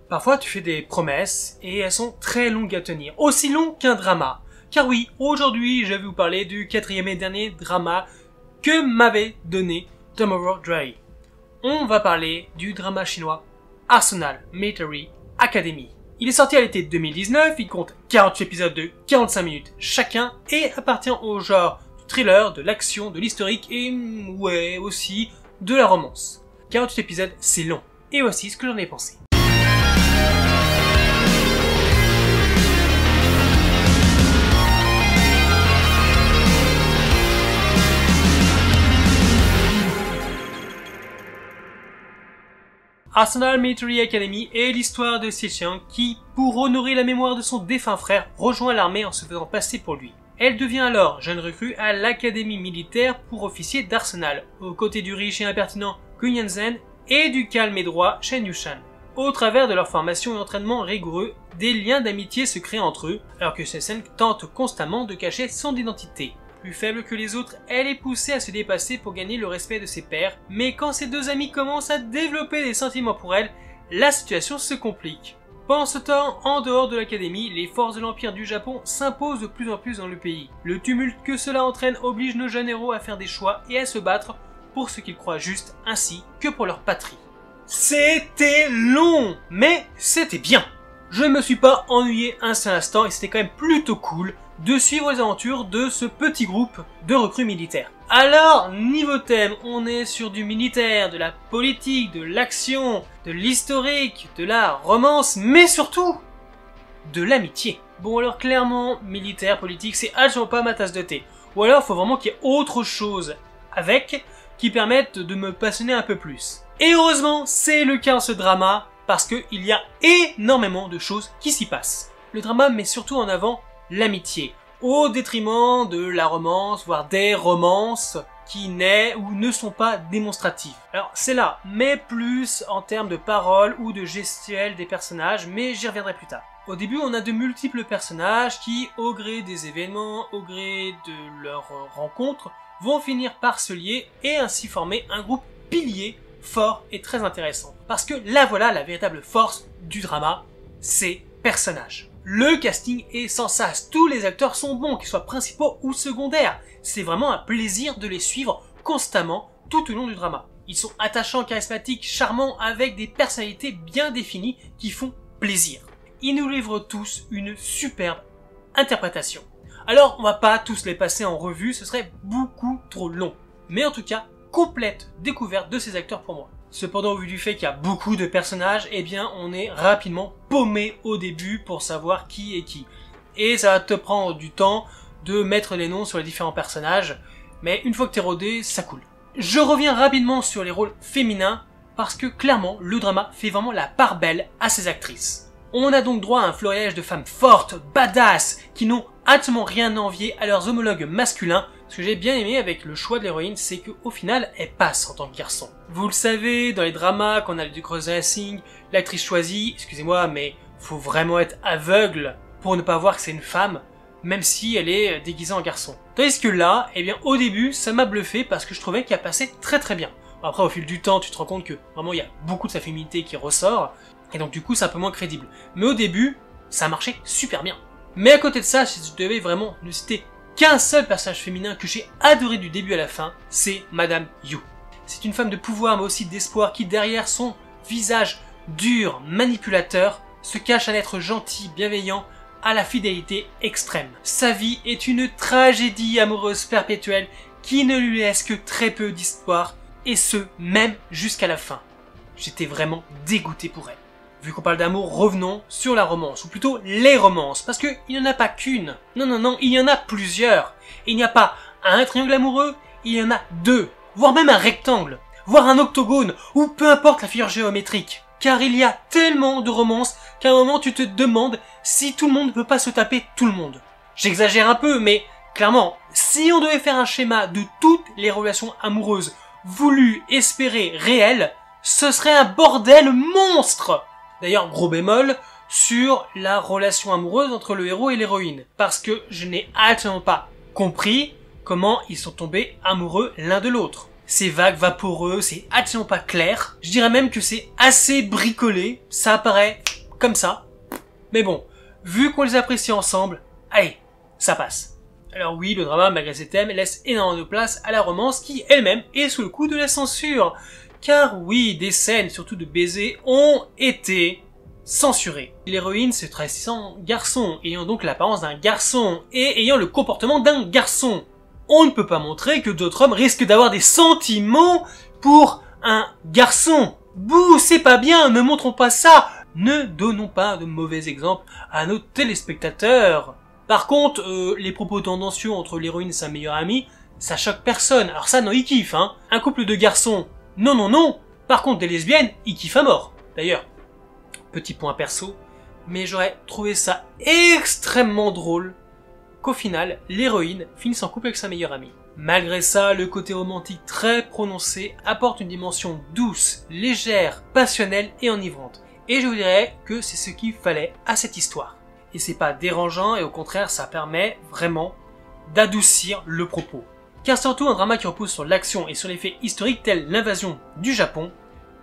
Parfois tu fais des promesses et elles sont très longues à tenir, aussi longues qu'un drama. Car oui, aujourd'hui je vais vous parler du 4e et dernier drama que m'avait donné Tomorrow Dre. On va parler du drama chinois Arsenal Military Academy. Il est sorti à l'été 2019, il compte 48 épisodes de 45 minutes chacun et appartient au genre du thriller, de l'action, de l'historique et ouais aussi de la romance. 48 épisodes, c'est long. Et voici ce que j'en ai pensé. Arsenal Military Academy est l'histoire de Xiang qui, pour honorer la mémoire de son défunt frère, rejoint l'armée en se faisant passer pour lui. Elle devient alors jeune recrue à l'académie militaire pour officier d'Arsenal, aux côtés du riche et impertinent Gu Yanzhen et du calme et droit Shen Yushan. Au travers de leur formation et entraînement rigoureux, des liens d'amitié se créent entre eux, alors que Xiang tente constamment de cacher son identité. Plus faible que les autres, elle est poussée à se dépasser pour gagner le respect de ses pairs, mais quand ses deux amis commencent à développer des sentiments pour elle, la situation se complique. Pendant ce temps, en dehors de l'académie, les forces de l'Empire du Japon s'imposent de plus en plus dans le pays. Le tumulte que cela entraîne oblige nos jeunes héros à faire des choix et à se battre pour ce qu'ils croient juste ainsi que pour leur patrie. C'était long, mais c'était bien. Je ne me suis pas ennuyé un seul instant et c'était quand même plutôt cool de suivre les aventures de ce petit groupe de recrues militaires. Alors, niveau thème, on est sur du militaire, de la politique, de l'action, de l'historique, de la romance, mais surtout, de l'amitié. Bon alors clairement, militaire, politique, c'est absolument pas ma tasse de thé. Ou alors, faut vraiment qu'il y ait autre chose avec qui permette de me passionner un peu plus. Et heureusement, c'est le cas en ce drama, parce qu'il y a énormément de choses qui s'y passent. Le drama met surtout en avant l'amitié, au détriment de la romance, voire des romances qui n'est ou ne sont pas démonstratives. Alors c'est là, mais plus en termes de paroles ou de gestuelle des personnages, mais j'y reviendrai plus tard. Au début, on a de multiples personnages qui, au gré des événements, au gré de leurs rencontres, vont finir par se lier et ainsi former un groupe pilier fort et très intéressant. Parce que là voilà la véritable force du drama, ces personnages. Le casting est sans sas, tous les acteurs sont bons, qu'ils soient principaux ou secondaires. C'est vraiment un plaisir de les suivre constamment tout au long du drama. Ils sont attachants, charismatiques, charmants, avec des personnalités bien définies qui font plaisir. Ils nous livrent tous une superbe interprétation. Alors on va pas tous les passer en revue, ce serait beaucoup trop long. Mais en tout cas, complète découverte de ces acteurs pour moi. Cependant, au vu du fait qu'il y a beaucoup de personnages, eh bien, on est rapidement paumé au début pour savoir qui est qui. Et ça va te prendre du temps de mettre les noms sur les différents personnages, mais une fois que t'es rodé, ça coule. Je reviens rapidement sur les rôles féminins, parce que clairement, le drama fait vraiment la part belle à ces actrices. On a donc droit à un florilège de femmes fortes, badass, qui n'ont absolument rien à envier à leurs homologues masculins. Ce que j'ai bien aimé avec le choix de l'héroïne, c'est qu'au final, elle passe en tant que garçon. Vous le savez, dans les dramas, quand on a du cross-dressing, l'actrice choisie, excusez-moi, mais faut vraiment être aveugle pour ne pas voir que c'est une femme, même si elle est déguisée en garçon. Tandis que là, eh bien, au début, ça m'a bluffé parce que je trouvais qu'elle passait très très bien. Après, au fil du temps, tu te rends compte que vraiment, il y a beaucoup de sa féminité qui ressort, et donc du coup, c'est un peu moins crédible. Mais au début, ça marchait super bien. Mais à côté de ça, si je devais vraiment ne citer qu'un seul personnage féminin que j'ai adoré du début à la fin, c'est Madame Yu. C'est une femme de pouvoir mais aussi d'espoir qui derrière son visage dur, manipulateur, se cache un être gentil, bienveillant, à la fidélité extrême. Sa vie est une tragédie amoureuse perpétuelle qui ne lui laisse que très peu d'histoire, et ce, même jusqu'à la fin. J'étais vraiment dégoûté pour elle. Vu qu'on parle d'amour, revenons sur la romance, ou plutôt les romances, parce qu'il n'y en a pas qu'une. Non, il y en a plusieurs. Et il n'y a pas un triangle amoureux, il y en a deux, voire même un rectangle, voire un octogone, ou peu importe la figure géométrique. Car il y a tellement de romances qu'à un moment tu te demandes si tout le monde ne peut pas se taper tout le monde. J'exagère un peu, mais clairement, si on devait faire un schéma de toutes les relations amoureuses voulues, espérées, réelles, ce serait un bordel monstre. D'ailleurs, gros bémol sur la relation amoureuse entre le héros et l'héroïne, parce que je n'ai absolument pas compris comment ils sont tombés amoureux l'un de l'autre. C'est vague, vaporeux, c'est absolument pas clair. Je dirais même que c'est assez bricolé, ça apparaît comme ça. Mais bon, vu qu'on les apprécie ensemble, allez, ça passe. Alors oui, le drama, malgré ses thèmes, laisse énormément de place à la romance qui, elle-même, est sous le coup de la censure. Car oui, des scènes, surtout de baisers, ont été censurées. L'héroïne se travestissant en garçon, ayant donc l'apparence d'un garçon, et ayant le comportement d'un garçon. On ne peut pas montrer que d'autres hommes risquent d'avoir des sentiments pour un garçon. Bouh, c'est pas bien, ne montrons pas ça. Ne donnons pas de mauvais exemples à nos téléspectateurs. Par contre, les propos tendancieux entre l'héroïne et sa meilleure amie, ça choque personne. Alors ça, non, ils kiffent, hein. Un couple de garçons, non, non, non. Par contre, des lesbiennes, ils kiffent à mort. D'ailleurs, petit point perso, mais j'aurais trouvé ça extrêmement drôle qu'au final, l'héroïne finisse en couple avec sa meilleure amie. Malgré ça, le côté romantique très prononcé apporte une dimension douce, légère, passionnelle et enivrante. Et je vous dirais que c'est ce qu'il fallait à cette histoire. Et c'est pas dérangeant et au contraire, ça permet vraiment d'adoucir le propos. Car surtout un drama qui repose sur l'action et sur les faits historiques tels l'invasion du Japon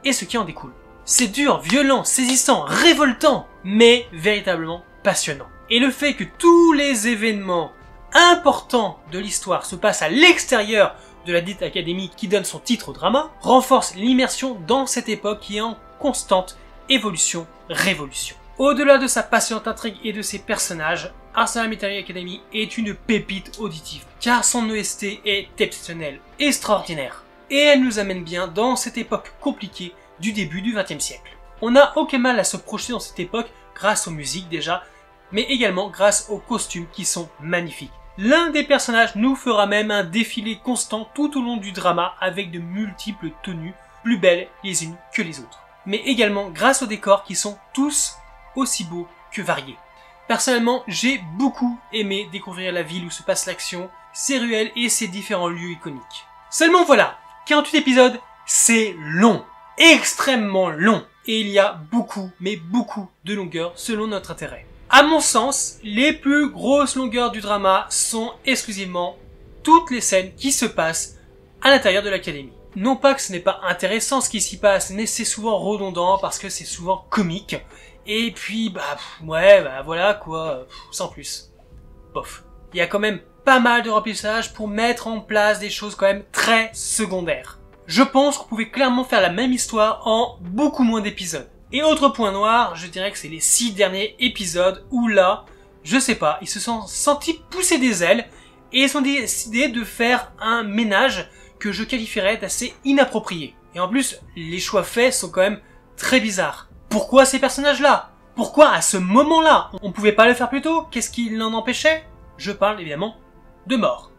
et ce qui en découle. C'est dur, violent, saisissant, révoltant, mais véritablement passionnant. Et le fait que tous les événements importants de l'histoire se passent à l'extérieur de la dite académie qui donne son titre au drama, renforce l'immersion dans cette époque qui est en constante évolution, révolution. Au-delà de sa passionnante intrigue et de ses personnages, Arsenal Military Academy est une pépite auditive, car son OST est exceptionnel, extraordinaire. Et elle nous amène bien dans cette époque compliquée du début du XXe siècle. On n'a aucun mal à se projeter dans cette époque grâce aux musiques déjà, mais également grâce aux costumes qui sont magnifiques. L'un des personnages nous fera même un défilé constant tout au long du drama avec de multiples tenues plus belles les unes que les autres. Mais également grâce aux décors qui sont tous aussi beaux que variés. Personnellement, j'ai beaucoup aimé découvrir la ville où se passe l'action, ses ruelles et ses différents lieux iconiques. Seulement voilà, 48 épisodes, c'est long, extrêmement long, et il y a beaucoup, mais beaucoup de longueur selon notre intérêt. À mon sens, les plus grosses longueurs du drama sont exclusivement toutes les scènes qui se passent à l'intérieur de l'académie. Non pas que ce n'est pas intéressant ce qui s'y passe, mais c'est souvent redondant parce que c'est souvent comique. Et puis, voilà quoi, sans plus. Bof. Il y a quand même pas mal de remplissage pour mettre en place des choses quand même très secondaires. Je pense qu'on pouvait clairement faire la même histoire en beaucoup moins d'épisodes. Et autre point noir, je dirais que c'est les 6 derniers épisodes où là, je sais pas, ils se sont sentis pousser des ailes et ils ont décidé de faire un ménage que je qualifierais d'assez inapproprié. Et en plus, les choix faits sont quand même très bizarres. Pourquoi ces personnages-là? Pourquoi à ce moment-là? On pouvait pas le faire plus tôt? Qu'est-ce qui l'en empêchait? Je parle évidemment de mort.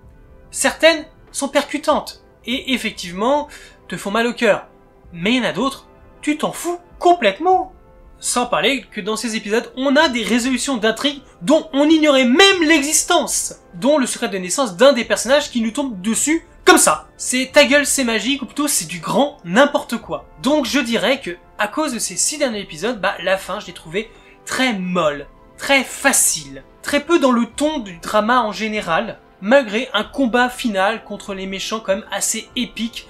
Certaines sont percutantes et effectivement te font mal au cœur. Mais il y en a d'autres, tu t'en fous complètement. Sans parler que dans ces épisodes, on a des résolutions d'intrigue dont on ignorait même l'existence. Dont le secret de naissance d'un des personnages qui nous tombe dessus comme ça. C'est ta gueule, c'est magique, ou plutôt c'est du grand n'importe quoi. Donc je dirais que, à cause de ces 6 derniers épisodes, la fin je l'ai trouvée très molle, très facile, très peu dans le ton du drama en général, malgré un combat final contre les méchants quand même assez épique,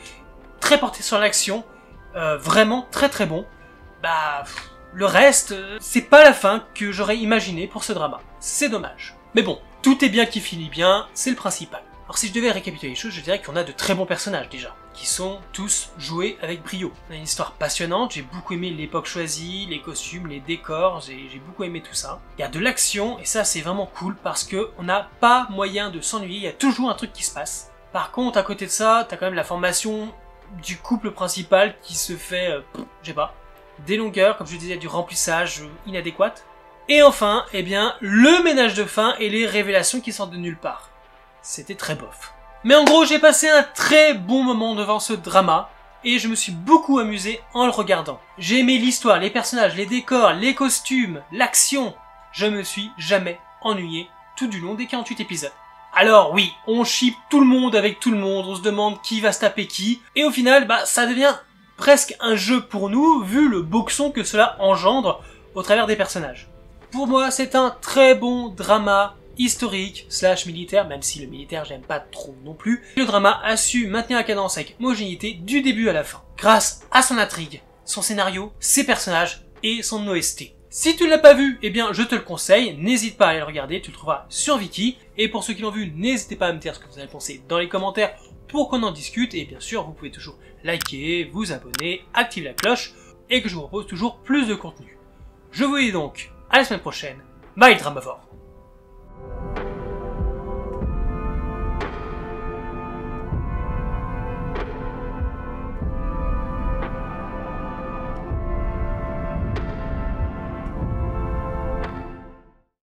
très porté sur l'action, vraiment très très bon. Le reste, c'est pas la fin que j'aurais imaginé pour ce drama. C'est dommage. Mais bon, tout est bien qui finit bien, c'est le principal. Alors si je devais récapituler les choses, je dirais qu'on a de très bons personnages déjà, qui sont tous joués avec brio. On a une histoire passionnante, j'ai beaucoup aimé l'époque choisie, les costumes, les décors, j'ai beaucoup aimé tout ça. Il y a de l'action, et ça c'est vraiment cool, parce que on n'a pas moyen de s'ennuyer, il y a toujours un truc qui se passe. Par contre, à côté de ça, t'as quand même la formation du couple principal qui se fait, je sais pas, des longueurs, comme je disais, du remplissage inadéquat. Et enfin, le ménage de fin et les révélations qui sortent de nulle part. C'était très bof. Mais en gros, j'ai passé un très bon moment devant ce drama, et je me suis beaucoup amusé en le regardant. J'ai aimé l'histoire, les personnages, les décors, les costumes, l'action. Je me suis jamais ennuyé tout du long des 48 épisodes. Alors oui, on ship tout le monde avec tout le monde, on se demande qui va se taper qui, et au final, ça devient presque un jeu pour nous, vu le boxon que cela engendre au travers des personnages. Pour moi, c'est un très bon drama historique / militaire, même si le militaire j'aime pas trop non plus. Le drama a su maintenir la cadence avec homogénéité du début à la fin, grâce à son intrigue, son scénario, ses personnages et son OST. Si tu ne l'as pas vu, eh bien je te le conseille, n'hésite pas à aller le regarder, tu le trouveras sur Viki. Et pour ceux qui l'ont vu, n'hésitez pas à me dire ce que vous avez pensé dans les commentaires pour qu'on en discute. Et bien sûr, vous pouvez toujours liker, vous abonner, activer la cloche et que je vous propose toujours plus de contenu. Je vous dis donc à la semaine prochaine. Bye Dramavore.